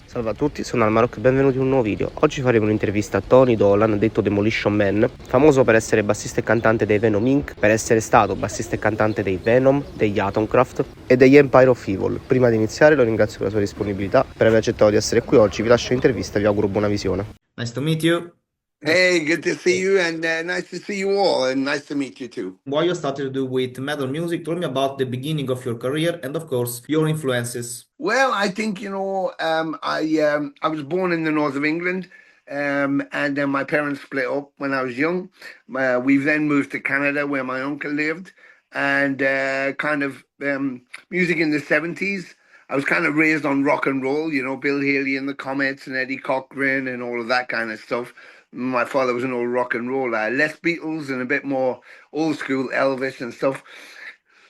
Salve a tutti, sono Almarok e benvenuti in un nuovo video. Oggi faremo un'intervista a Tony Dolan, detto Demolition Man, famoso per essere bassista e cantante dei Venom Inc, per essere stato bassista e cantante dei Venom, degli Atomkraft e degli E-Mpire of Evil. Prima di iniziare lo ringrazio per la sua disponibilità, per aver accettato di essere qui oggi, vi lascio l'intervista e vi auguro buona visione. Nice to meet you. Hey, good to see you, and nice to see you all, and nice to meet you too. Why you started to do with metal music? Tell me about the beginning of your career and, of course, your influences. Well, I think I was born in the north of England, and then my parents split up when I was young. We then moved to Canada, where my uncle lived, and music in the 70s. I was kind of raised on rock and roll, Bill Haley and the Comets and Eddie Cochran and all of that kind of stuff. My father was an old rock and roller, less Beatles and a bit more old school Elvis and stuff.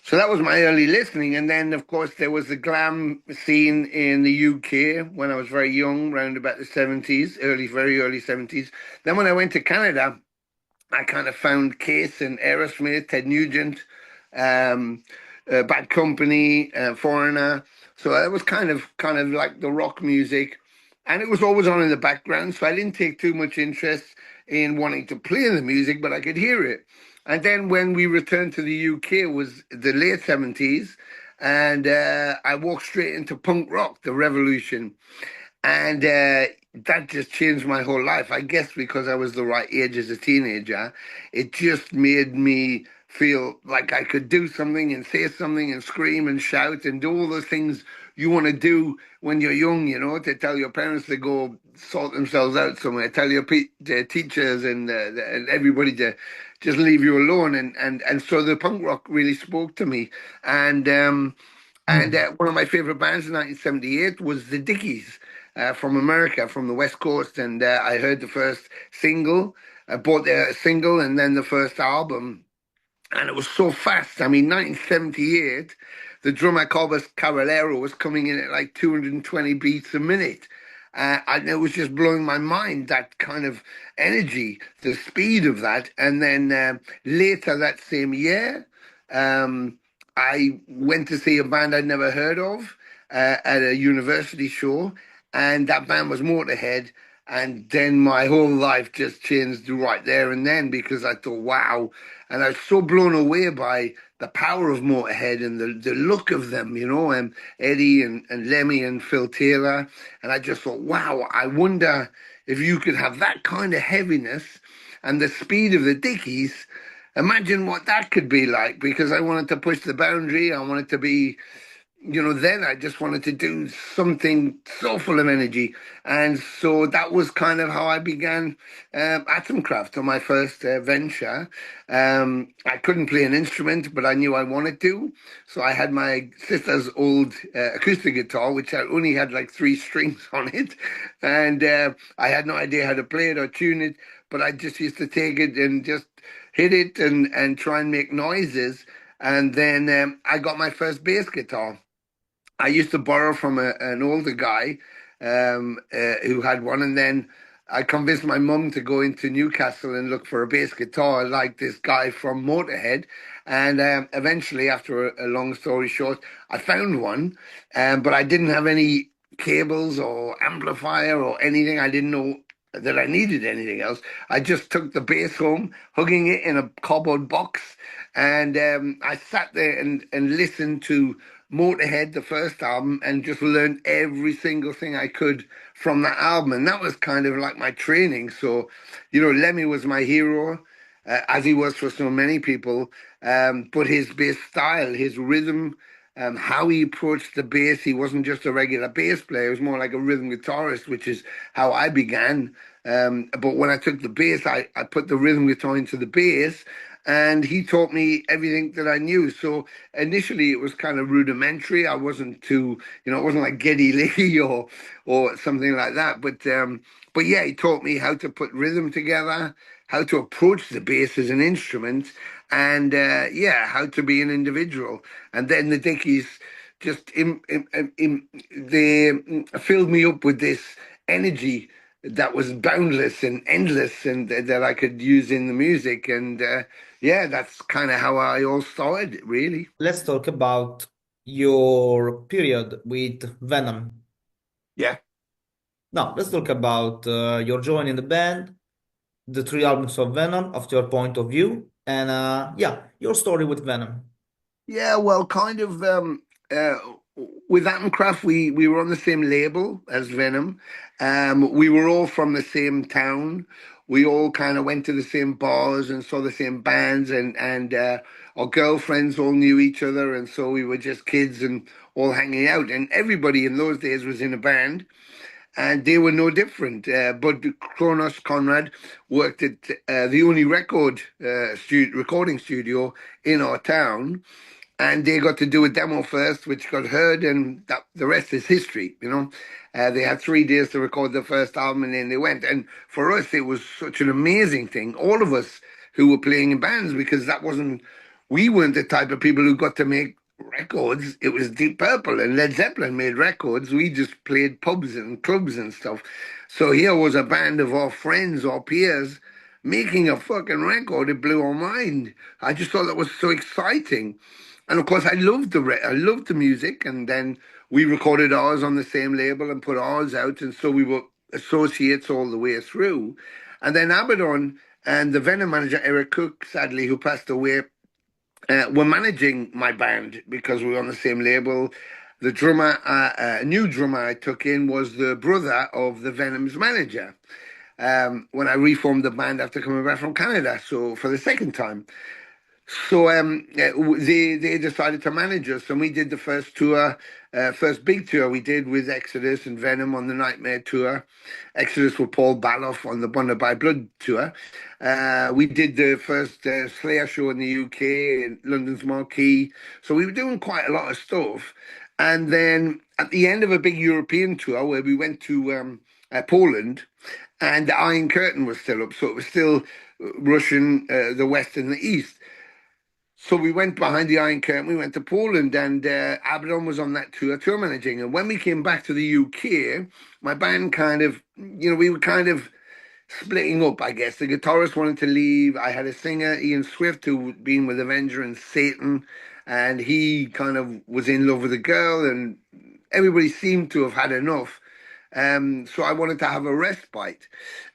So that was my early listening. And then, of course, there was the glam scene in the UK when I was very young, around about the 70s, very early 70s. Then when I went to Canada, I kind of found Kiss and Aerosmith, Ted Nugent, Bad Company, Foreigner. So that was kind of like the rock music. And it was always on in the background. So I didn't take too much interest in wanting to play the music, but I could hear it. And then when we returned to the UK, it was the late 70s, and I walked straight into punk rock, the revolution. And that just changed my whole life. I guess because I was the right age as a teenager, it just made me feel like I could do something and say something and scream and shout and do all those things you want to do when you're young, to tell your parents to go sort themselves out somewhere, tell your teachers and everybody to just leave you alone. And so the punk rock really spoke to me. And one of my favorite bands in 1978 was the Dickies from America, from the West Coast. And I heard the first single, I bought their single and then the first album. And it was so fast. I mean, 1978, the drummer Corbus Caballero was coming in at like 220 beats a minute. And it was just blowing my mind, that kind of energy, the speed of that. And then later that same year, I went to see a band I'd never heard of at a university show. And that band was Motorhead. And then my whole life just changed right there and then, because I thought, wow. And I was so blown away by the power of Motorhead and the look of them, and Eddie and Lemmy and Phil Taylor. And I just thought, wow, I wonder if you could have that kind of heaviness and the speed of the Dickies. Imagine what that could be like, because I wanted to push the boundary. I wanted to be, then I just wanted to do something so full of energy. And so that was kind of how I began Atomkraft on my first venture. I couldn't play an instrument, but I knew I wanted to. So I had my sister's old acoustic guitar, which only had like 3 strings on it. And I had no idea how to play it or tune it, but I just used to take it and just hit it and try and make noises. And then I got my first bass guitar. I used to borrow from an older guy who had one, and then I convinced my mum to go into Newcastle and look for a bass guitar like this guy from Motorhead. And eventually, after a long story short, I found one, but I didn't have any cables or amplifier or anything. I didn't know that I needed anything else. I just took the bass home, hugging it in a cardboard box, and I sat there and listened to Motorhead, the first album, and just learned every single thing I could from that album. And that was kind of like my training. So, Lemmy was my hero, as he was for so many people. But his bass style, his rhythm, how he approached the bass, he wasn't just a regular bass player. He was more like a rhythm guitarist, which is how I began. But when I took the bass, I put the rhythm guitar into the bass, and he taught me everything that I knew. So initially it was kind of rudimentary. I wasn't too, it wasn't like Geddy Lee or something like that. But yeah, he taught me how to put rhythm together, how to approach the bass as an instrument, and how to be an individual. And then the Dickies just they filled me up with this energy that was boundless and endless, and that I could use in the music. And that's kind of how I all started, really. Let's talk about your period with Venom. Yeah. Now, let's talk about your joining the band, the three albums of Venom, of your point of view, and yeah, your story with Venom. Yeah, well, kind of. Uh, with Atomkraft, we were on the same label as Venom. We were all from the same town. We all kind of went to the same bars and saw the same bands, and our girlfriends all knew each other, and so we were just kids and all hanging out. And everybody in those days was in a band, and they were no different. But Kronos Conrad worked at the only recording studio in our town, and they got to do a demo first, which got heard, and the rest is history. They had 3 days to record the first album, and then they went. And for us, it was such an amazing thing. All of us who were playing in bands, because we weren't the type of people who got to make records. It was Deep Purple and Led Zeppelin made records. We just played pubs and clubs and stuff. So here was a band of our friends, our peers, making a fucking record. It blew our mind. I just thought that was so exciting. And of course, I loved the music, and then we recorded ours on the same label and put ours out, and so we were associates all the way through. And then Abaddon and the Venom manager Eric Cook, sadly, who passed away, were managing my band because we were on the same label. The new drummer I took in was the brother of the Venom's manager. When I reformed the band after coming back from Canada, so for the second time. So they decided to manage us, and we did the first tour, first big tour we did with Exodus and Venom on the Nightmare tour. Exodus with Paul Baloff on the Bonded by Blood tour. We did the first Slayer show in the UK, in London's Marquee. So we were doing quite a lot of stuff. And then at the end of a big European tour where we went to Poland, and the Iron Curtain was still up, so it was still Russian, the West and the East. So we went behind the Iron Curtain, we went to Poland, and Abaddon was on that tour managing. And when we came back to the UK, my band we were kind of splitting up, I guess. The guitarist wanted to leave. I had a singer, Ian Swift, who'd been with Avenger and Satan, and he kind of was in love with a girl, and everybody seemed to have had enough. So I wanted to have a respite.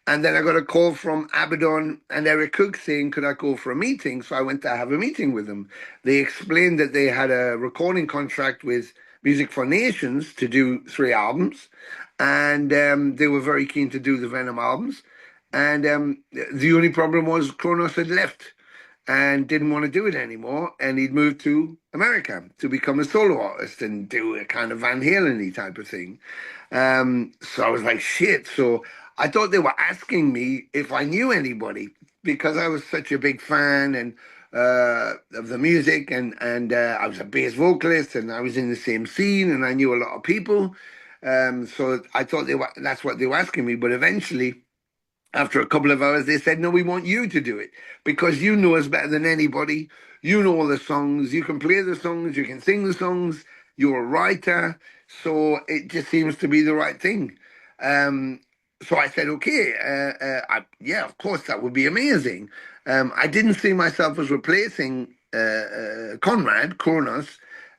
And then I got a call from Abaddon and Eric Cook saying, could I go for a meeting? So I went to have a meeting with them. They explained that they had a recording contract with Music for Nations to do 3 albums. And they were very keen to do the Venom albums. And the only problem was Kronos had left and didn't want to do it anymore. And he'd moved to America to become a solo artist and do a kind of Van Halen-y type of thing. So I was like, shit. So I thought they were asking me if I knew anybody because I was such a big fan and of the music, and I was a bass vocalist, and I was in the same scene, and I knew a lot of people. So I thought that's what they were asking me. But eventually, after a couple of hours, they said, no, we want you to do it because you know us better than anybody. You know all the songs. You can play the songs. You can sing the songs. You're a writer. So it just seems to be the right thing. So I said, okay, yeah, of course, that would be amazing. I didn't see myself as replacing Conrad, Kronos.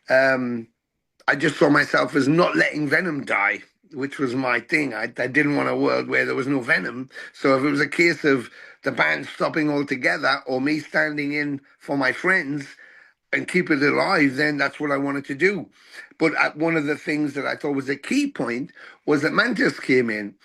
I just saw myself as not letting Venom die, which was my thing. I didn't want a world where there was no Venom. So if it was a case of the band stopping altogether or me standing in for my friends and keep it alive, then that's what I wanted to do. But one of the things that I thought was a key point was that Mantis came in.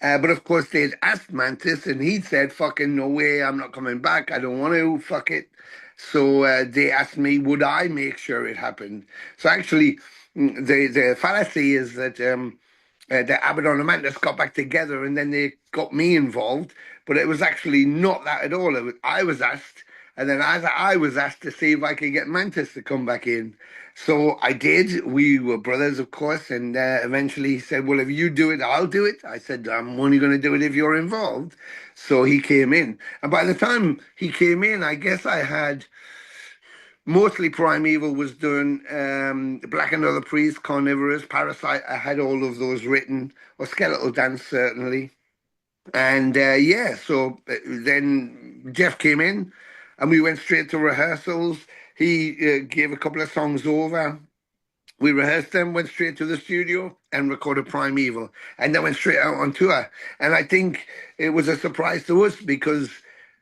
But of course, they'd asked Mantis, and he'd said, fucking no way, I'm not coming back. I don't want to, fuck it. So they asked me, would I make sure it happened? So actually, the fallacy is that the Abaddon and Mantis got back together and then they got me involved. But it was actually not that at all. I was asked, and then I was asked to see if I could get Mantis to come back in. So I did. We were brothers, of course, and eventually he said, well, if you do it, I'll do it. I said, I'm only going to do it if you're involved. So he came in. And by the time he came in, I guess I had mostly Primeval was done, Black and Other Priest, Carnivorous, Parasite. I had all of those written, or Skeletal Dance, certainly. And yeah, so then Jeff came in and we went straight to rehearsals. He gave a couple of songs over. We rehearsed them, went straight to the studio and recorded Primeval, and then went straight out on tour. And I think it was a surprise to us because,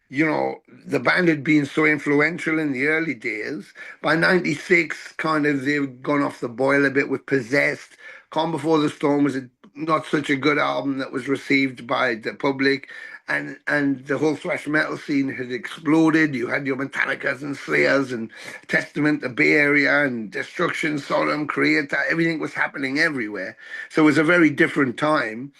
you know, the band had been so influential in the early days. By 96, kind of they've gone off the boil a bit with Possessed. Calm Before the Storm was not such a good album that was received by the public. And the whole thrash metal scene had exploded. You had your Metallicas and Slayers and Testament, the Bay Area, and Destruction, Sodom, Creator. Everything was happening everywhere. So it was a very different time.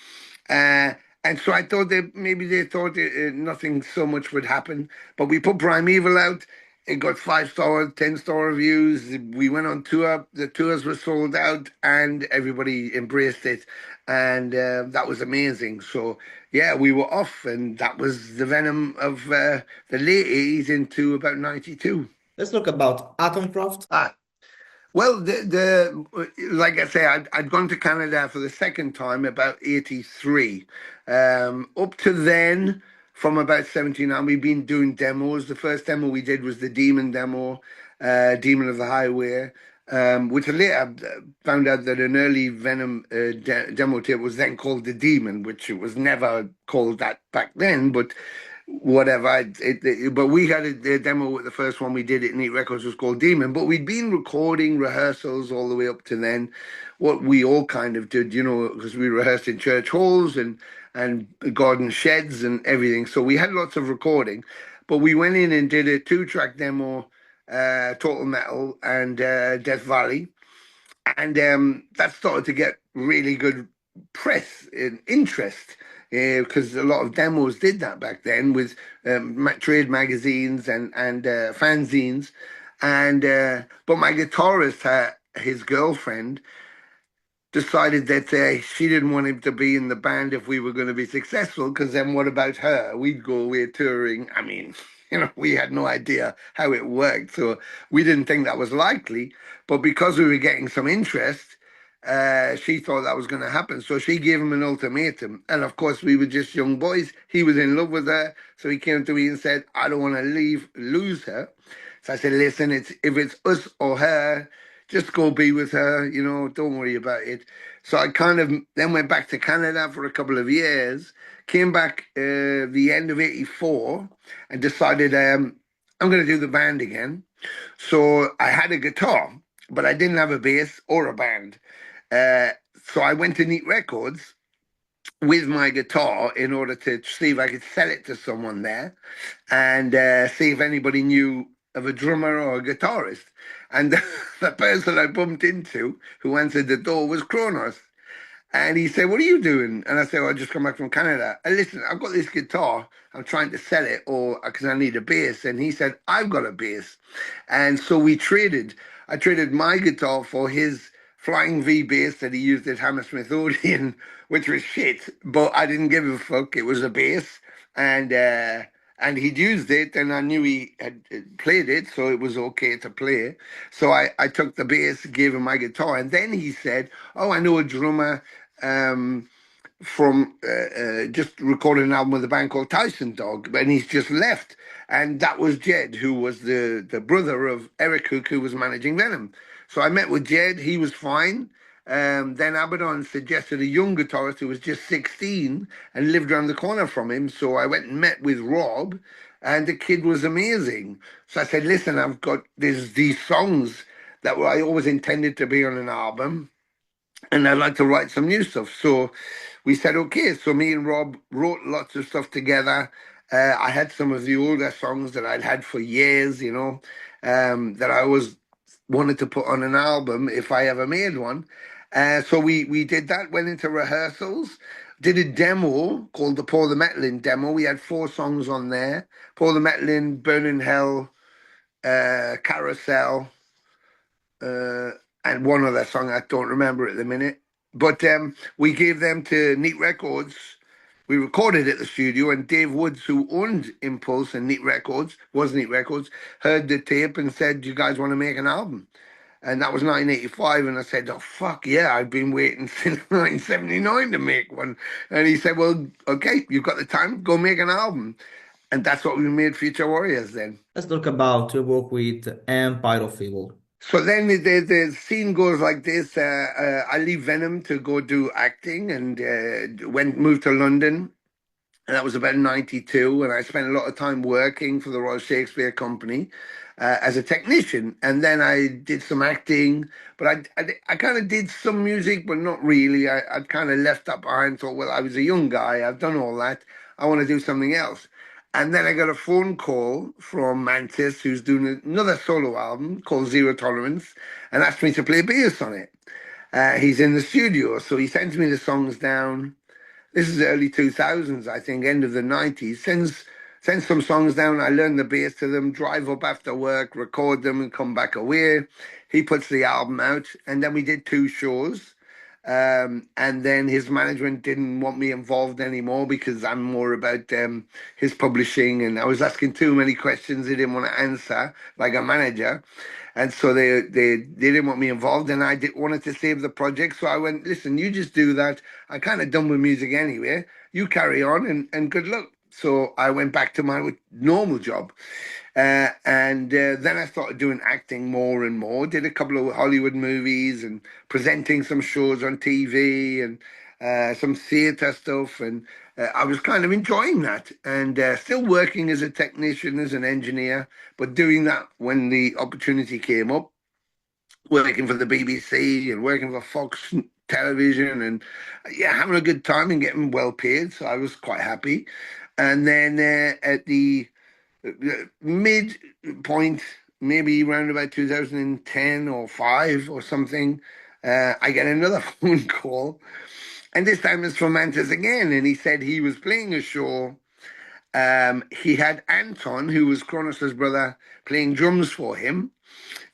Uh, and so I thought that maybe they thought nothing so much would happen. But we put Primeval out. It got 5-star, 10-star reviews. We went on tour. The tours were sold out, and everybody embraced it, and that was amazing. So yeah, we were off, and that was the Venom of the late 80s into about 92. Let's talk about Atomkraft. Well, the like I say, I'd gone to Canada for the second time about 83. Up to then, from about 79, we've been doing demos. The first demo we did was the Demon demo, Demon of the Highway, which I later found out that an early Venom demo tape was then called the Demon, which it was never called that back then, but whatever. But we had a demo with the first one we did at Neat Records was called Demon. But we'd been recording rehearsals all the way up to then. What we all kind of did, you know, because we rehearsed in church halls and garden sheds and everything. So we had lots of recording. But we went in and did a 2-track demo, Total Metal and Death Valley. And that started to get really good press and interest because a lot of demos did that back then with trade magazines and fanzines. And but my guitarist, his girlfriend, decided that she didn't want him to be in the band if we were going to be successful, because then what about her? We'd go away touring. I mean, you know, we had no idea how it worked, so we didn't think that was likely. But because we were getting some interest, she thought that was going to happen. So she gave him an ultimatum. And of course, we were just young boys. He was in love with her. So he came to me and said, I don't want to lose her. So I said, listen, if it's us or her, just go be with her, you know, don't worry about it. So I kind of then went back to Canada for a couple of years, came back the end of 84 and decided I'm going to do the band again. So I had a guitar, but I didn't have a bass or a band. So I went to Neat Records with my guitar in order to see if I could sell it to someone there and see if anybody knew of a drummer or a guitarist. And the person I bumped into who answered the door was Kronos. And he said, what are you doing? And I said, well, I just come back from Canada. And listen, I've got this guitar. I'm trying to sell it or because I need a bass. And he said, I've got a bass. And so we traded. I traded my guitar for his Flying V bass that he used at Hammersmith Odeon, which was shit. But I didn't give a fuck. It was a bass. And he'd used it, and I knew he had played it, so it was okay to play. So I took the bass, gave him my guitar, and then he said, oh, I know a drummer from just recorded an album with a band called Tyson Dog, and he's just left. And that was Jed, who was the brother of Eric Hook, who was managing Venom. So I met with Jed, he was fine. Then Abaddon suggested a young guitarist who was just 16 and lived around the corner from him. So I went and met with Rob, and the kid was amazing. So I said, listen, I've got these songs that I always intended to be on an album, and I'd like to write some new stuff. So we said, okay. So me and Rob wrote lots of stuff together. I had some of the older songs that I'd had for years, you know, that I always wanted to put on an album if I ever made one. So we did that, went into rehearsals, did a demo called the Pour the Metal In demo. We had 4 songs on there. Pour the Metal In, Burn in Hell, Carousel, and one other song I don't remember at the minute. But we gave them to Neat Records. We recorded at the studio, and Dave Woods, who owned Impulse and Neat Records, heard the tape and said, do you guys want to make an album? And that was 1985, and I said, oh, fuck yeah, I've been waiting since 1979 to make one. And he said, well, okay, you've got the time, go make an album. And that's what we made Future Warriors then. Let's talk about your work with Empire of Evil. So then the scene goes like this. I leave Venom to go do acting and moved to London. And that was about 92. And I spent a lot of time working for the Royal Shakespeare Company as a technician. And then I did some acting, but I kind of did some music, but not really. I'd kind of left that behind, thought, well, I was a young guy. I've done all that. I want to do something else. And then I got a phone call from Mantis, who's doing another solo album called Zero Tolerance, and asked me to play bass on it. He's in the studio, so he sends me the songs down. This is early 2000s, I think, end of the 90s. Sends some songs down. I learn the bass to them, drive up after work, record them, and come back away. He puts the album out, and then we did 2 shows. And then his management didn't want me involved anymore because I'm more about his publishing, and I was asking too many questions they didn't want to answer, like a manager. And so they didn't want me involved, and wanted to save the project. So I went, listen, you just do that. I'm kind of done with music anyway. You carry on, and good luck. So I went back to my normal job. And then I started doing acting more and more. Did a couple of Hollywood movies and presenting some shows on TV and some theatre stuff. And I was kind of enjoying that and still working as a technician, as an engineer, but doing that when the opportunity came up, working for the BBC and working for Fox Television and yeah, having a good time and getting well paid. So I was quite happy. And then at the midpoint, maybe around about 2010 or 5 or something, I get another phone call. And this time it's from Mantis again. And he said he was playing a show. He had Anton, who was Kronos's brother, playing drums for him.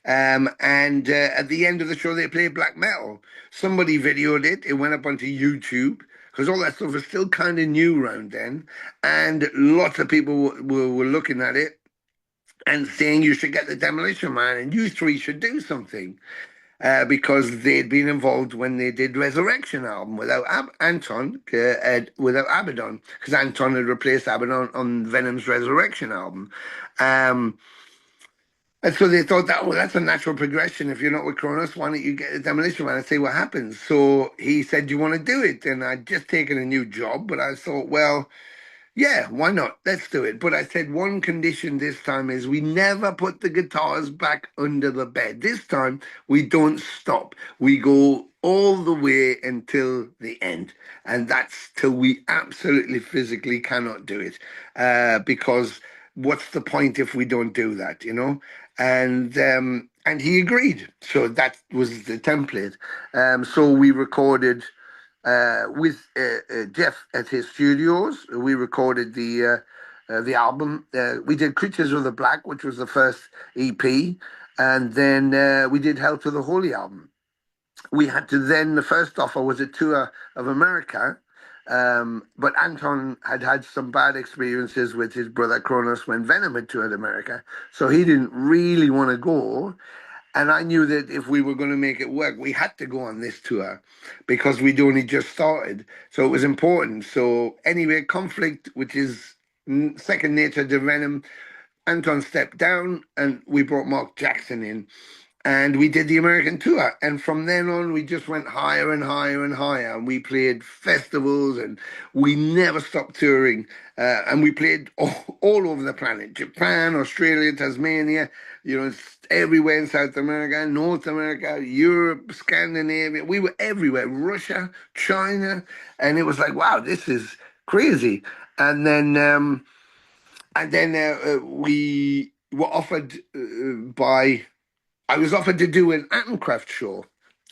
And at the end of the show, they played black metal. Somebody videoed it. It went up onto YouTube because all that stuff was still kind of new around then. And lots of people were looking at it and saying you should get the Demolition Man and you three should do something. Because they'd been involved when they did Resurrection album without Anton, without Abaddon, because Anton had replaced Abaddon on Venom's Resurrection album. And so they thought that, well, that's a natural progression. If you're not with Kronos, why don't you get a Demolition Man and see what happens? So he said, do you want to do it? And I'd just taken a new job, but I thought, well, yeah, why not? Let's do it. But I said one condition this time is we never put the guitars back under the bed. This time we don't stop. We go all the way until the end. And that's till we absolutely physically cannot do it. Because what's the point if we don't do that, you know? And he agreed. So that was the template. So we recorded with Jeff at his studios. We recorded the album. We did Creatures of the Black, which was the first EP, and then we did Hell to the Holy album. We had to then, the first offer was a tour of America, but Anton had had some bad experiences with his brother Kronos when Venom had toured America, so he didn't really want to go. And I knew that if we were going to make it work, we had to go on this tour because we'd only just started. So it was important. So anyway, Conflict, which is second nature to Venom, Anton stepped down and we brought Mark Jackson in. And we did the American tour. And from then on, we just went higher and higher and higher. And we played festivals and we never stopped touring. And we played all over the planet, Japan, Australia, Tasmania, you know, everywhere in South America, North America, Europe, Scandinavia. We were everywhere, Russia, China. And it was like, wow, this is crazy. And then we were offered I was offered to do an Atomkraft show.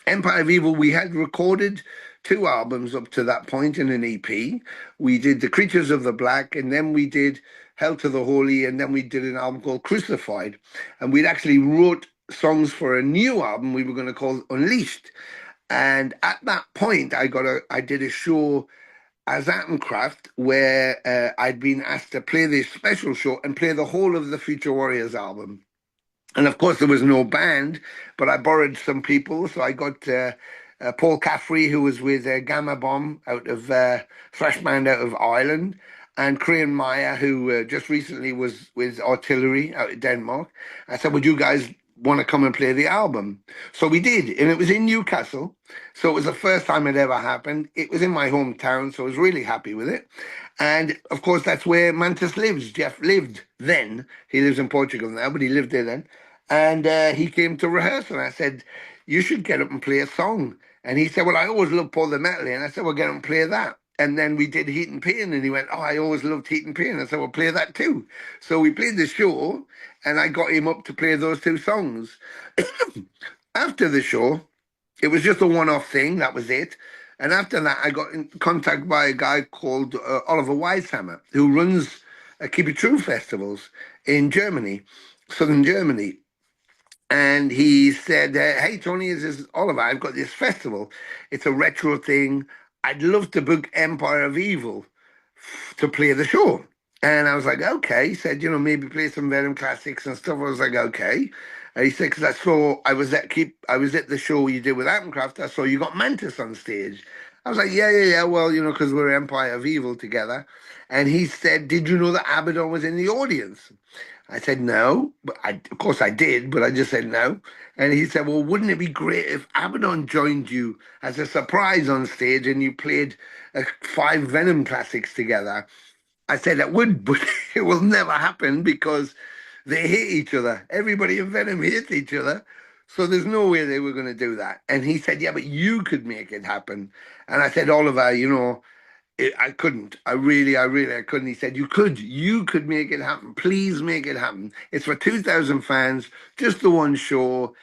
Empire of Evil, we had recorded 2 albums up to that point in an EP. We did The Creatures of the Black, and then we did Hell to the Holy, and then we did an album called Crucified. And we'd actually wrote songs for a new album we were going to call Unleashed. And at that point, I did a show as Atomkraft where I'd been asked to play this special show and play the whole of the Future Warriors album. And of course, there was no band, but I borrowed some people. So I got Paul Caffrey, who was with Gamma Bomb out of thrash band out of Ireland, and E-Mpire, who just recently was with Artillery out of Denmark. I said, would you guys want to come and play the album? So we did, and it was in Newcastle. So it was the first time it ever happened. It was in my hometown, so I was really happy with it. And of course, that's where Mantis lives. Jeff lived then. He lives in Portugal now, but he lived there then. And he came to rehearse, and I said, "You should get up and play a song." And he said, "Well, I always love Paul the Metal." And I said, "Well, get up and play that." And then we did Heat and Pain, and he went, "Oh, I always loved Heat and Pain." I said, "Well, play that too." So we played the show, and I got him up to play those two songs. After the show, it was just a one-off thing. That was it. And after that, I got in contact by a guy called Oliver Weishammer, who runs Keep It True festivals in Germany, southern Germany. And he said, "Hey, Tony, this is Oliver. I've got this festival. It's a retro thing. I'd love to book Empire of Evil to play the show." And I was like, "Okay." He said, "Maybe play some Venom classics and stuff." I was like, "Okay." And he said, "Because I was at the show you did with Atomkraft. I saw you got Mantis on stage." I was like, "Yeah. Well, because we're Empire of Evil together." And he said, "Did you know that Abaddon was in the audience?" I said no, but of course I did, but I just said no. And he said, "Well, wouldn't it be great if Abaddon joined you as a surprise on stage and you played 5 Venom classics together?" I said that would, but it will never happen because they hate each other. Everybody in Venom hates each other. So there's no way they were going to do that. And he said, "Yeah, but you could make it happen." And I said, "Oliver, I couldn't. I couldn't." He said, you could make it happen. Please make it happen. It's for 2,000 fans, just the one show."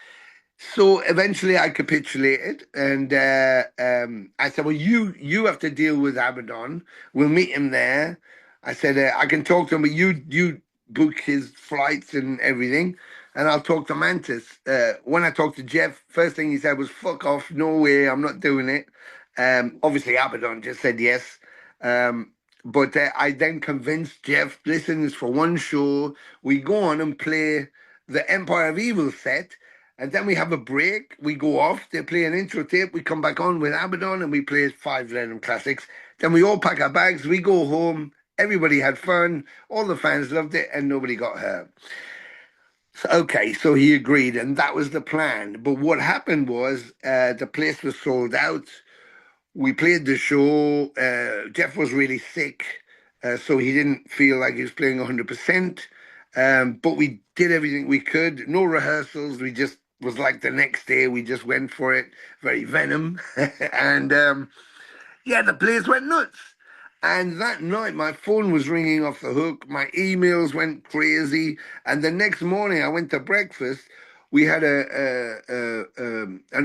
So eventually I capitulated, and I said, "Well, you have to deal with Abaddon. We'll meet him there." I said, "I can talk to him, but you book his flights and everything, and I'll talk to Mantis." When I talked to Jeff, first thing he said was, "Fuck off, no way, I'm not doing it." Obviously, Abaddon just said yes. But I then convinced Jeff, "Listen, it's for one show. We go on and play the Empire of Evil set, and then we have a break. We go off. They play an intro tape. We come back on with Abaddon, and we play 5 Venom classics. Then we all pack our bags. We go home. Everybody had fun. All the fans loved it, and nobody got hurt." So, okay, so he agreed, and that was the plan. But what happened was the place was sold out. We played the show. Jeff was really sick, so he didn't feel like he was playing 100%. But we did everything we could. No rehearsals. We just was like the next day. We just went for it. Very Venom, and yeah, the place went nuts. And that night, my phone was ringing off the hook. My emails went crazy. And the next morning, I went to breakfast. We had an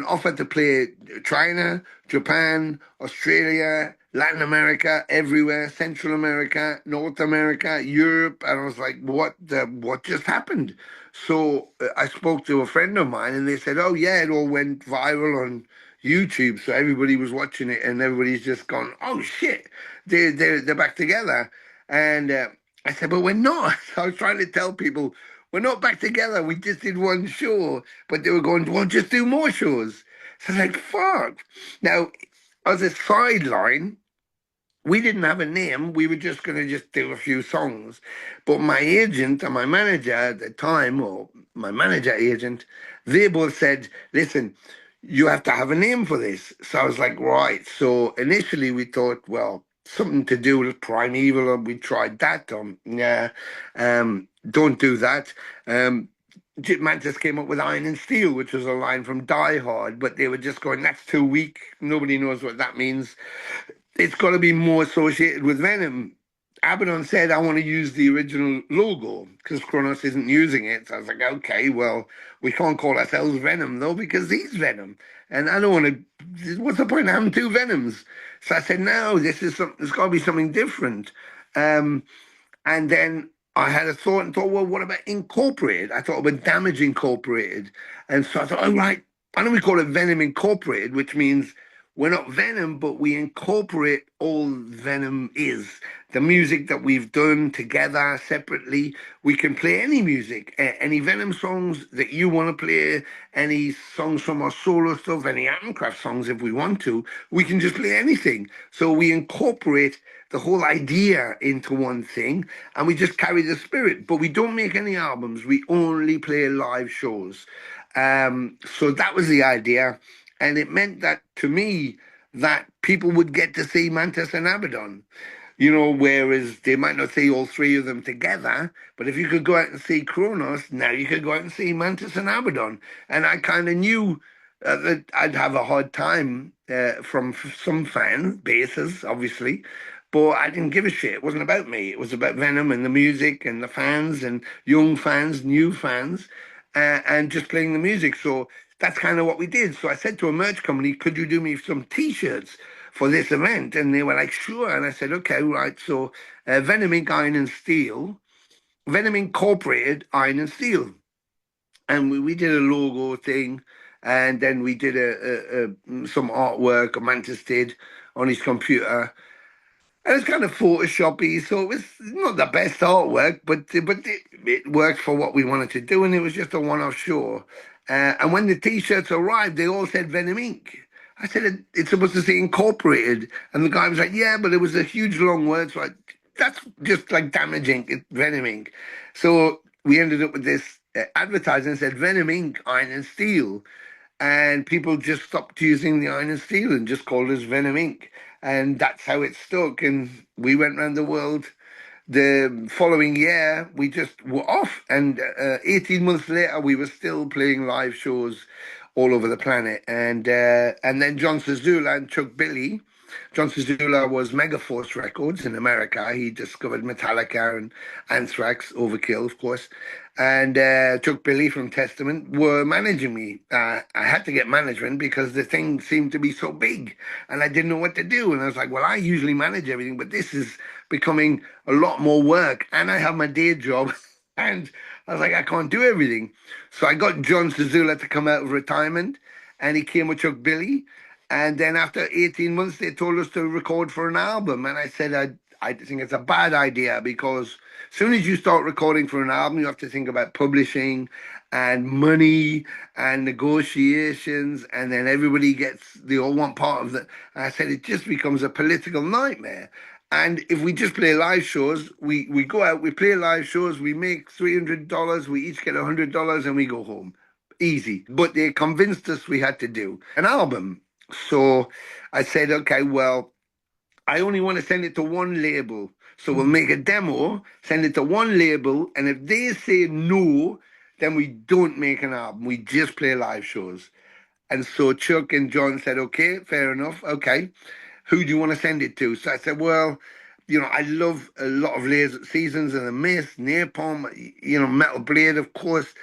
offer to play China, Japan, Australia, Latin America, everywhere, Central America, North America, Europe. And I was like, what just happened? So I spoke to a friend of mine, and they said, "Oh, yeah, it all went viral on YouTube." So everybody was watching it, and everybody's just gone, "Oh, shit, they're back together." And I said, "But we're not." I was trying to tell people, "We're not back together. We just did one show." But they were going, "Well, just do more shows." So I was like, fuck. Now, as a sideline, we didn't have a name. We were just going to just do a few songs. But my agent and my manager at the time, or my manager agent, they both said, "Listen, you have to have a name for this." So I was like, right. So initially we thought, well, something to do with Primeval, and we tried that. Yeah, don't do that. Mantis came up with Iron and Steel, which was a line from Die Hard, but they were just going, "That's too weak. Nobody knows what that means. It's got to be more associated with Venom." Abaddon said, "I want to use the original logo because Kronos isn't using it." So I was like, "Okay, well, we can't call ourselves Venom though because he's Venom, and I don't want to. What's the point of having 2 Venoms?" So I said, "No, there's got to be something different." And then I had a thought and thought, "Well, what about Incorporated?" I thought about Damage Incorporated, and so I thought, "Oh right, why don't we call it Venom Incorporated?" Which means we're not Venom, but we incorporate all Venom is. The music that we've done together separately, we can play any music, any Venom songs that you want to play, any songs from our solo stuff, any Atomkraft songs if we want to. We can just play anything. So we incorporate the whole idea into one thing and we just carry the spirit. But we don't make any albums, we only play live shows. So that was the idea. And it meant that to me, that people would get to see Mantis and Abaddon, whereas they might not see all three of them together. But if you could go out and see Kronos, now you could go out and see Mantis and Abaddon. And I kind of knew that I'd have a hard time from some fan bases, obviously. But I didn't give a shit. It wasn't about me. It was about Venom and the music and the fans and young fans, new fans, and just playing the music. So that's kind of what we did. So I said to a merch company, could you do me some T-shirts for this event? And they were like, sure. And I said, okay, right. So Venom Inc. Iron and Steel, Venom Incorporated Iron and Steel. And we did a logo thing. And then we did some artwork Mantis did on his computer. And it's kind of Photoshoppy, so it was not the best artwork, but it worked for what we wanted to do, and it was just a one-off show. And when the T-shirts arrived, they all said Venom Inc. I said it's supposed to say Incorporated, and the guy was like, "Yeah, but it was a huge long word, so that's just like damaging it, Venom Inc." So we ended up with this advertising that said Venom Inc. Iron and Steel, and people just stopped using the Iron and Steel and just called us Venom Inc. And that's how it stuck. And we went around the world. The following year, we just were off. And 18 months later, we were still playing live shows all over the planet. And then John Sazula and Chuck Billy. John Sazula was Megaforce Records in America. He discovered Metallica and Anthrax, Overkill, of course. And Chuck Billy from Testament were managing me. I had to get management because the thing seemed to be so big and I didn't know what to do. And I was like, well, I usually manage everything, but this is becoming a lot more work. And I have my day job. And I was like, I can't do everything. So I got John Sazula to come out of retirement and he came with Chuck Billy. And then after 18 months, they told us to record for an album. And I said, I think it's a bad idea because as soon as you start recording for an album, you have to think about publishing and money and negotiations. And then they all want part of it. And I said, it just becomes a political nightmare. And if we just play live shows, we go out, we play live shows, we make $300, we each get $100 and we go home. Easy. But they convinced us we had to do an album. So I said, okay, well, I only want to send it to one label. So we'll make a demo, send it to one label, and if they say no, then we don't make an album. We just play live shows. And so Chuck and John said, okay, fair enough. Okay, who do you want to send it to? So I said, well, I love a lot of Seasons of the Mist, Napalm, Metal Blade, of course,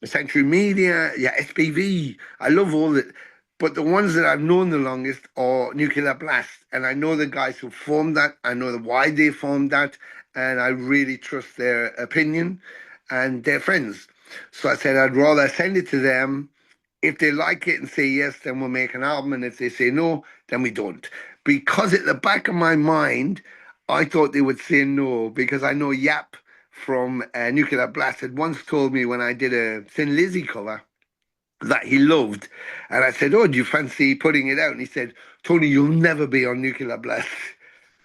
Century Media, yeah, SPV. I love all that. But the ones that I've known the longest are Nuclear Blast. And I know the guys who formed that. I know why they formed that. And I really trust their opinion and they're friends. So I said I'd rather send it to them. If they like it and say yes, then we'll make an album. And if they say no, then we don't. Because at the back of my mind, I thought they would say no. Because I know Yap from Nuclear Blast had once told me when I did a Thin Lizzy cover that he loved. And I said, oh, do you fancy putting it out? And he said, Tony, you'll never be on Nuclear Blast.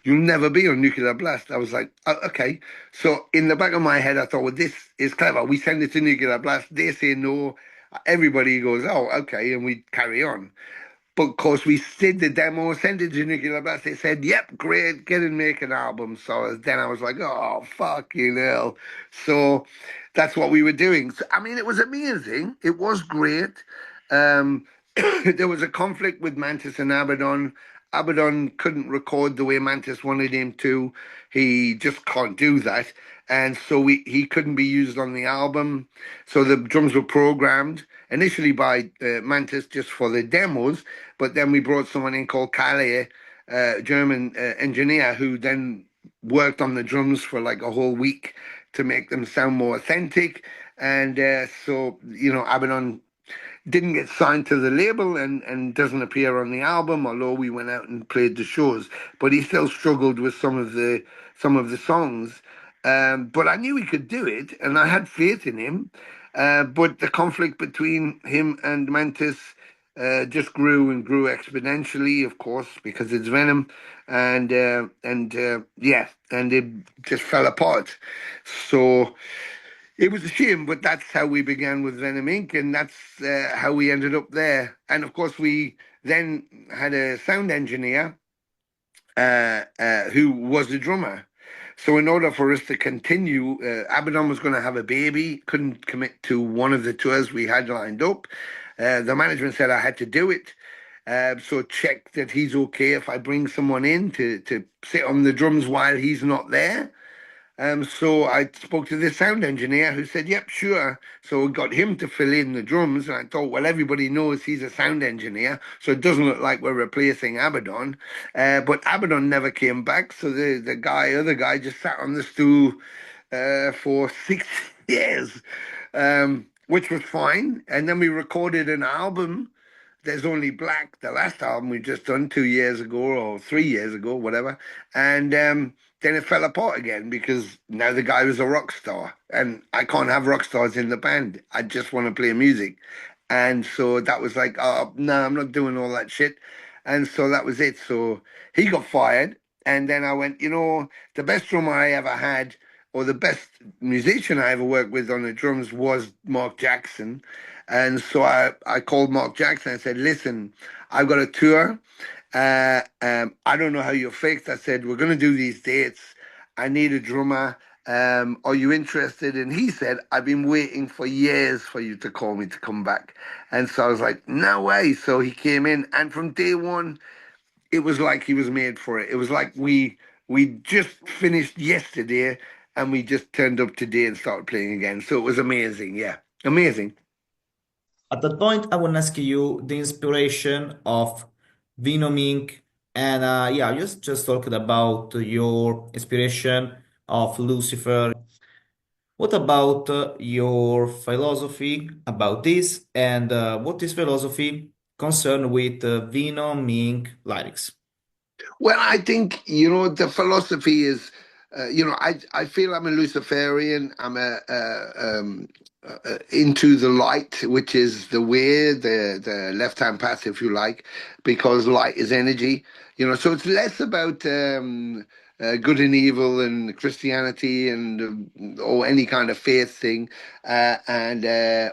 You'll never be on Nuclear Blast. I was like, oh, okay. So in the back of my head, I thought, well, this is clever. We send it to Nuclear Blast. They say no. Everybody goes, oh, okay. And we carry on. But of course, we did the demo, sent it to Nuclear Blast. They said, yep, great, get and make an album. So then I was like, oh, fucking hell. So that's what we were doing. So, I mean, it was amazing. It was great. There was a conflict with Mantis and Abaddon. Abaddon couldn't record the way Mantis wanted him to. He just can't do that. And so he couldn't be used on the album. So the drums were programmed initially by Mantis just for the demos, but then we brought someone in called Kalle, German engineer, who then worked on the drums for like a whole week to make them sound more authentic. And so, Abaddon didn't get signed to the label and doesn't appear on the album, although we went out and played the shows. But he still struggled with some of the songs. But I knew he could do it, and I had faith in him. But the conflict between him and Mantis just grew and grew exponentially, of course, because it's Venom, and it just fell apart. So it was a shame, but that's how we began with Venom Inc., and that's how we ended up there. And of course, we then had a sound engineer who was the drummer. So in order for us to continue, Abaddon was going to have a baby, couldn't commit to one of the tours we had lined up. The management said I had to do it. So check that he's okay if I bring someone in to sit on the drums while he's not there. So I spoke to the sound engineer who said, yep, sure. So we got him to fill in the drums. And I thought, well, everybody knows he's a sound engineer, so it doesn't look like we're replacing Abaddon. But Abaddon never came back. So the other guy just sat on the stool for 6 years, which was fine. And then we recorded an album, There's Only Black, the last album we just done 2 years ago or 3 years ago, whatever. And then it fell apart again because now the guy was a rock star, and I can't have rock stars in the band. I just want to play music. And so that was like, oh, no, I'm not doing all that shit. And so that was it. So he got fired. And then I went, the best drummer I ever had, or the best musician I ever worked with on the drums was Mark Jackson. And so I called Mark Jackson and said, listen, I've got a tour. I don't know how you're fixed. I said, we're going to do these dates. I need a drummer. Are you interested? And he said, I've been waiting for years for you to call me to come back. And so I was like, no way. So he came in, and from day one, it was like he was made for it. It was like we just finished yesterday and we just turned up today and started playing again. So it was amazing. Yeah, amazing. At that point, I want to ask you the inspiration of Venom Inc. And yeah, just talked about your inspiration of Lucifer. What about your philosophy about this, and what is philosophy concerned with Venom Inc. lyrics? Well, I think, the philosophy is, I feel I'm a Luciferian. I'm into the light, which is the way, the left-hand path, if you like, because light is energy. So it's less about good and evil and Christianity and or any kind of faith thing, and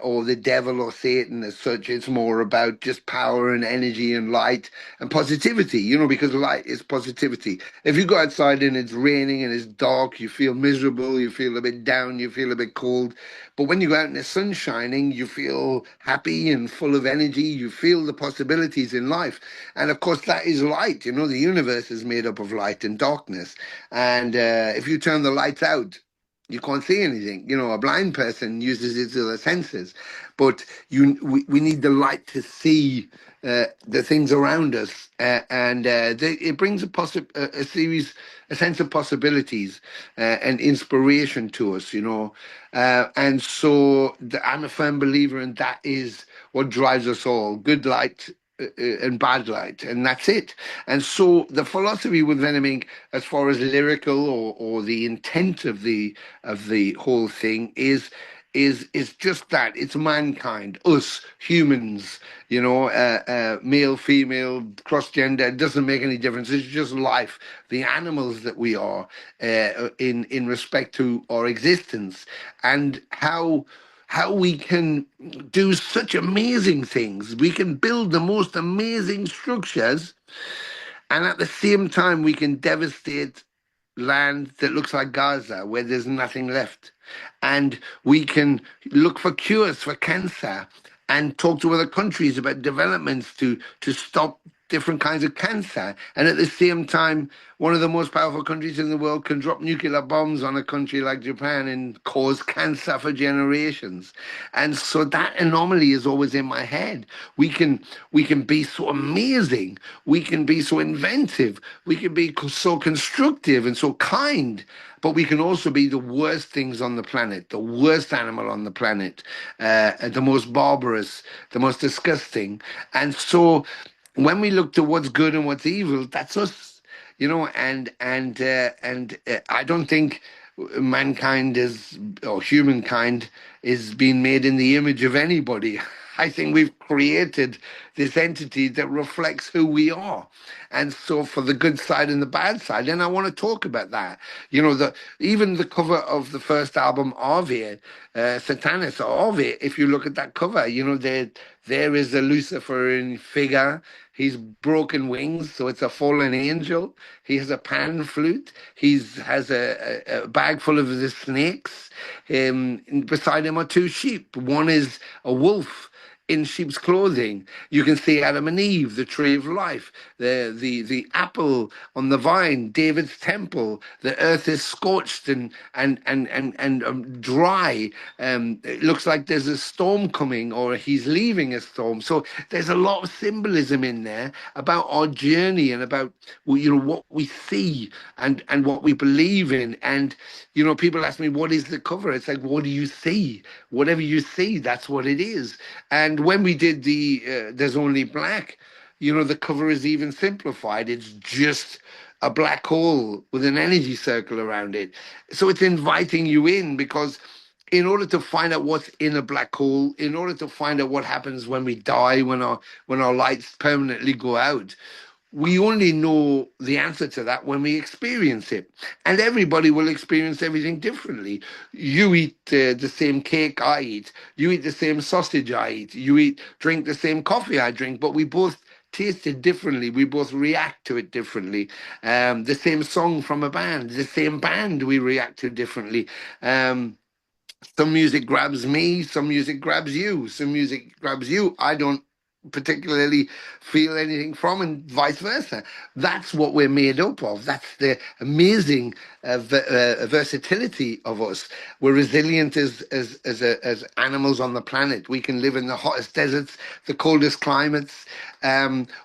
or the devil or Satan as such. It's more about just power and energy and light and positivity. Because light is positivity. If you go outside and it's raining and it's dark, you feel miserable, you feel a bit down, you feel a bit cold. But when you go out and the sun's shining, you feel happy and full of energy. You feel the possibilities in life. And of course, that is light. The universe is made up of light and darkness. And if you turn the lights out, you can't see anything. A blind person uses its other senses, but we need the light to see the things around us, and it brings a sense of possibilities and inspiration to us. And so I'm a firm believer, and that is what drives us all: good light and bad light, and that's it. And so the philosophy with Venom Inc., as far as lyrical or the intent of the whole thing is just that. It's mankind, us humans, male, female, cross gender. It doesn't make any difference. It's just life, the animals that we are, in respect to our existence, and how we can do such amazing things. We can build the most amazing structures, and at the same time, we can devastate land that looks like Gaza, where there's nothing left. And we can look for cures for cancer and talk to other countries about developments to stop different kinds of cancer. And at the same time, one of the most powerful countries in the world can drop nuclear bombs on a country like Japan and cause cancer for generations. And so that anomaly is always in my head. We can be so amazing. We can be so inventive. We can be so constructive and so kind. But we can also be the worst things on the planet, the worst animal on the planet, the most barbarous, the most disgusting. And so when we look to what's good and what's evil, that's us, and I don't think mankind is, or humankind is being made in the image of anybody. I think we've created this entity that reflects who we are. And so for the good side and the bad side, and I want to talk about that. Even the cover of the first album, Ave, Satanis, Ave, if you look at that cover, there is a Luciferian figure. He's broken wings, so it's a fallen angel. He has a pan flute. He has a bag full of the snakes. Beside him are two sheep. One is a wolf in sheep's clothing. You can see Adam and Eve, the tree of life, the apple on the vine, David's temple. The earth is scorched and dry. It looks like there's a storm coming, or he's leaving a storm. So there's a lot of symbolism in there about our journey and about what we see and what we believe in. And people ask me, what is the cover? It's like, what do you see? Whatever you see, that's what it is. And when we did the There's Only Black, the cover is even simplified. It's just a black hole with an energy circle around it. So it's inviting you in, because in order to find out what's in a black hole, in order to find out what happens when we die, when our lights permanently go out, we only know the answer to that when we experience it. And everybody will experience everything differently. You eat the same cake I eat. You eat the same sausage I eat. You drink the same coffee I drink, but we both taste it differently. We both react to it differently. The same song from a band, the same band we react to differently. Some music grabs me, some music grabs you, some music grabs you. I don't particularly feel anything from, and vice versa. That's what we're made up of. That's the amazing versatility of us. We're resilient as animals on the planet. We can live in the hottest deserts, the coldest climates.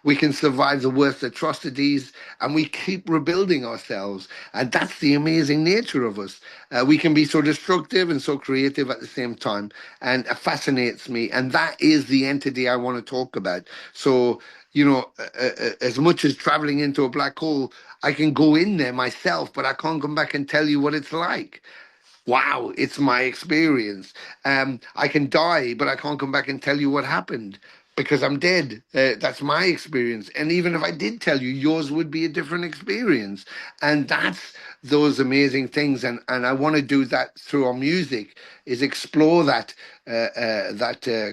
We can survive the worst atrocities, and we keep rebuilding ourselves. And that's the amazing nature of us. We can be so destructive and so creative at the same time, and it fascinates me. And that is the entity I want to talk about. So, as much as traveling into a black hole, I can go in there myself, but I can't come back and tell you what it's like. Wow, it's my experience. I can die, but I can't come back and tell you what happened, because I'm dead. That's my experience. And even if I did tell you, yours would be a different experience. And that's those amazing things. And I want to do that through our music, is explore that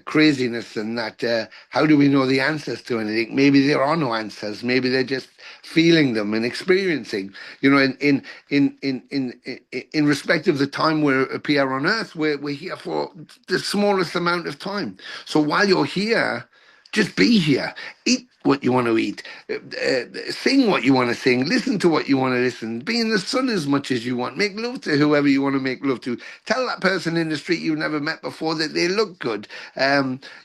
craziness, and that how do we know the answers to anything? Maybe there are no answers. Maybe they're just feeling them and experiencing. In respect of the time we appear on Earth, we're here for the smallest amount of time. So while you're here, just be here. Eat what you want to eat. Sing what you want to sing. Listen to what you want to listen. Be in the sun as much as you want. Make love to whoever you want to make love to. Tell that person in the street you've never met before that they look good.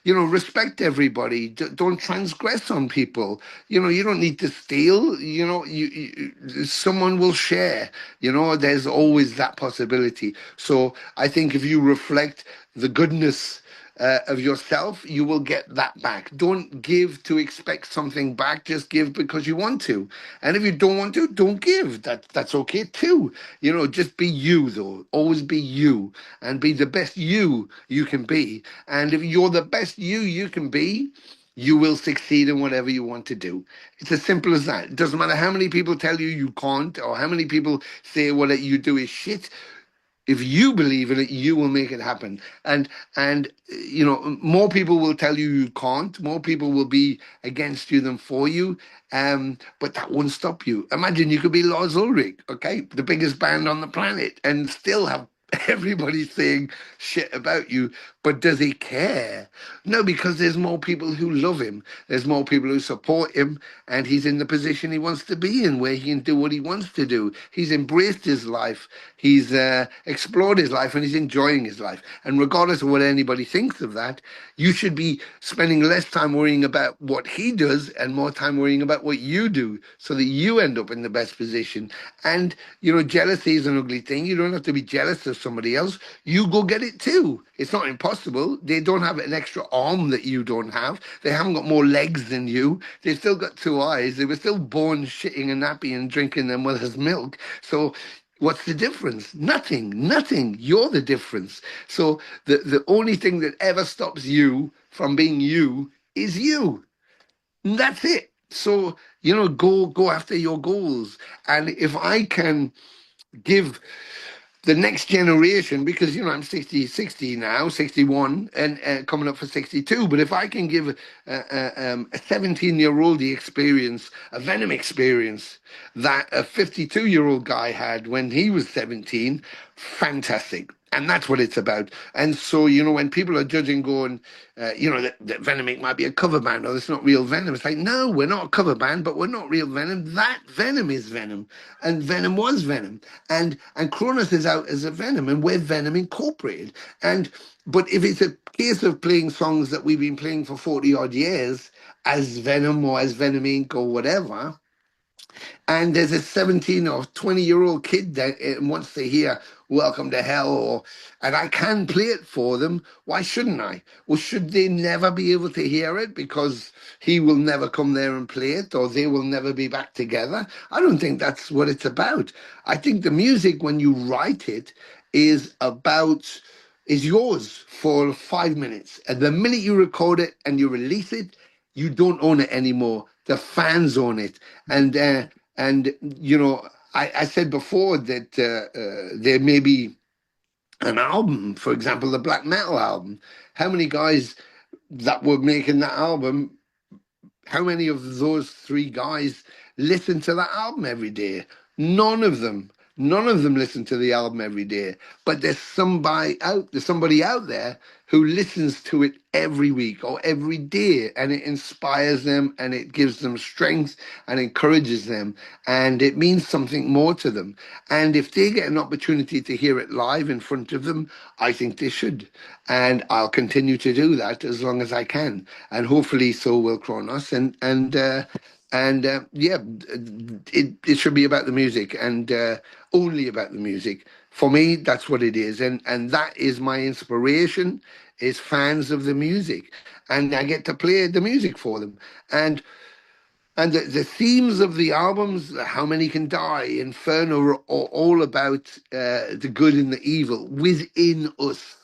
Respect everybody. Don't transgress on people. You don't need to steal. Someone will share. There's always that possibility. So I think if you reflect the goodness of yourself, you will get that back. Don't give to expect something back. Just give because you want to. And if you don't want to, don't give. That's okay too. Just be you, though. Always be you, and be the best you can be. And if you're the best you can be, you will succeed in whatever you want to do. It's as simple as that. It doesn't matter how many people tell you can't, or how many people say what you do is shit. If you believe in it, you will make it happen. And more people will tell you can't. More people will be against you than for you. But that won't stop you. Imagine you could be Lars Ulrich, okay, the biggest band on the planet, and still have Everybody's saying shit about you, but does he care? No, because there's more people who love him. There's more people who support him, and he's in the position he wants to be in, where he can do what he wants to do. He's embraced his life, he's explored his life, and he's enjoying his life. And regardless of what anybody thinks of that, you should be spending less time worrying about what he does and more time worrying about what you do, so that you end up in the best position. And jealousy is an ugly thing. You don't have to be jealous of somebody else. You go get it too. It's not impossible. They don't have an extra arm that you don't have. They haven't got more legs than you. They've still got two eyes. They were still born shitting a nappy and drinking their mother's milk. So what's the difference? Nothing. Nothing. You're the difference. So the only thing that ever stops you from being you is you. And that's it. So, go after your goals. And if I can give the next generation, because I'm 60 now, 61, and coming up for 62, but if I can give a 17-year-old the experience, a Venom experience that a 52-year-old guy had when he was 17, fantastic. And that's what it's about. And so, when people are judging, going, that Venom Inc. might be a cover band, or it's not real Venom. It's like, no, we're not a cover band, but we're not real Venom. That Venom is Venom, and Venom was Venom, and Cronus is out as a Venom, and we're Venom Incorporated. But if it's a case of playing songs that we've been playing for 40 odd years as Venom or as Venom Inc. or whatever, and there's a 17 or 20-year-old kid that wants to hear Welcome to Hell, and I can play it for them, why shouldn't I? Well, should they never be able to hear it because he will never come there and play it, or they will never be back together? I don't think that's what it's about. I think the music, when you write it, is yours for 5 minutes. And the minute you record it and you release it, you don't own it anymore. The fans own it. And I said before that there may be an album, for example, the black metal album. How many guys that were making that album, how many of those three guys listen to that album every day? None of them. None of them listen to the album every day. But there's somebody out there who listens to it every week or every day, and it inspires them and it gives them strength and encourages them, and it means something more to them. And if they get an opportunity to hear it live in front of them, I think they should. And I'll continue to do that as long as I can. And hopefully so will Kronos. Yeah, it should be about the music, and only about the music. For me, that's what it is, and that is my inspiration, is fans of the music, and I get to play the music for them, and the themes of the albums, How Many Can Die, Inferno, are all about the good and the evil within us.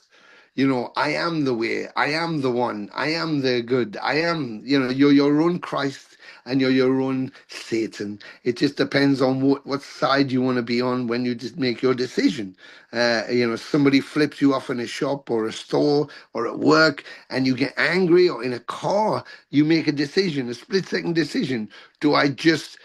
I am the way, I am the one, I am the good, I am, you're your own Christ and you're your own Satan. It just depends on what side you want to be on when you just make your decision. Somebody flips you off in a shop or a store or at work and you get angry, or in a car, you make a decision, a split-second decision. Do I just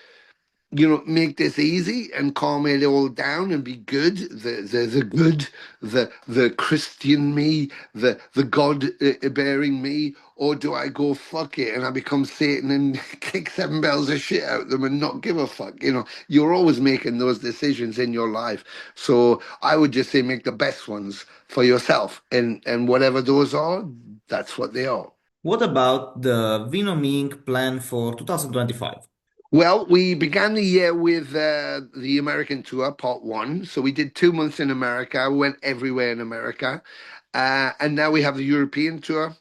make this easy and calm it all down and be good, the good, the Christian me, the God bearing me, or do I go fuck it and I become Satan and kick seven bells of shit out of them and not give a fuck? You're always making those decisions in your life. So I would just say make the best ones for yourself, and whatever those are, that's what they are. What about the Venom Inc. plan for 2025? Well, we began the year with the American tour, part one. So we did 2 months in America, went everywhere in America. And now we have the European tour,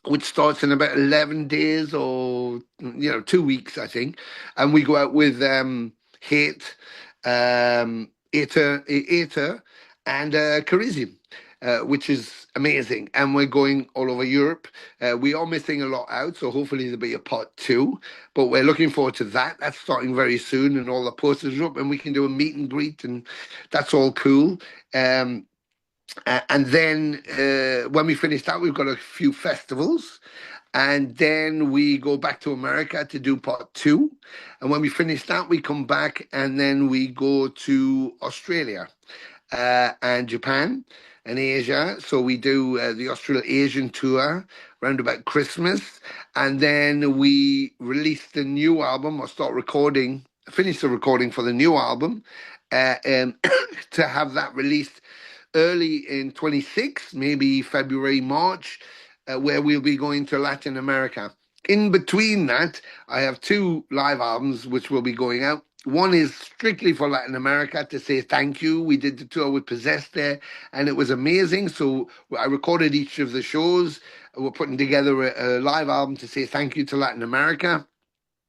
which starts in about 11 days, or 2 weeks, I think. And we go out with Hate, Aether, and Charism, which is amazing. And we're going all over Europe. We are missing a lot out, so hopefully there'll be a part two. But we're looking forward to that. That's starting very soon, and all the posters are up, and we can do a meet and greet, and that's all cool. And then when we finish that, we've got a few festivals. And then we go back to America to do part two. And when we finish that, we come back and then we go to Australia. and Japan and Asia. So we do the Australasian tour around about Christmas, and then we release the new album or finish the recording for the new album, to have that released early in 26, maybe February, March, where we'll be going to Latin America. In between that, I have two live albums which will be going out. One is strictly for Latin America to say thank you. We did the tour with Possessed there, and it was amazing. So I recorded each of the shows. We're putting together a live album to say thank you to Latin America.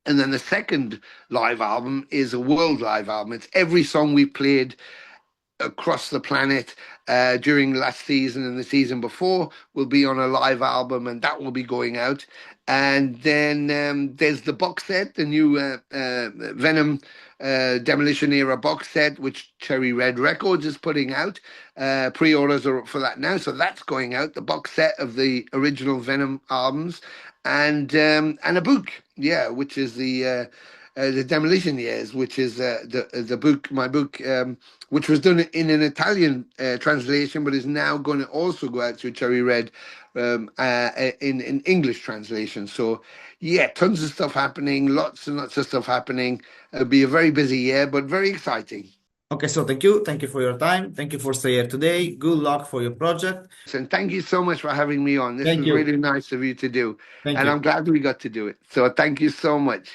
And then the second live album is a world live album. It's every song we played across the planet during last season and the season before will be on a live album, and that will be going out. And then there's the box set, the new Venom Demolition era box set, which Cherry Red Records is putting out. Pre-orders are up for that now, so that's going out. The box set of the original Venom albums, and a book, yeah, which is the Demolition Years, which is the book, my book, which was done in an Italian translation, but is now going to also go out through Cherry Red in English translation. So, yeah, tons of stuff happening, lots and lots of stuff happening. It'll be a very busy year, but very exciting. Okay, so thank you for your time. Thank you for staying here today. Good luck for your project. And thank you so much for having me on. This Thank was you. really nice of you to do. Thank And you. I'm glad we got to do it. So thank you so much.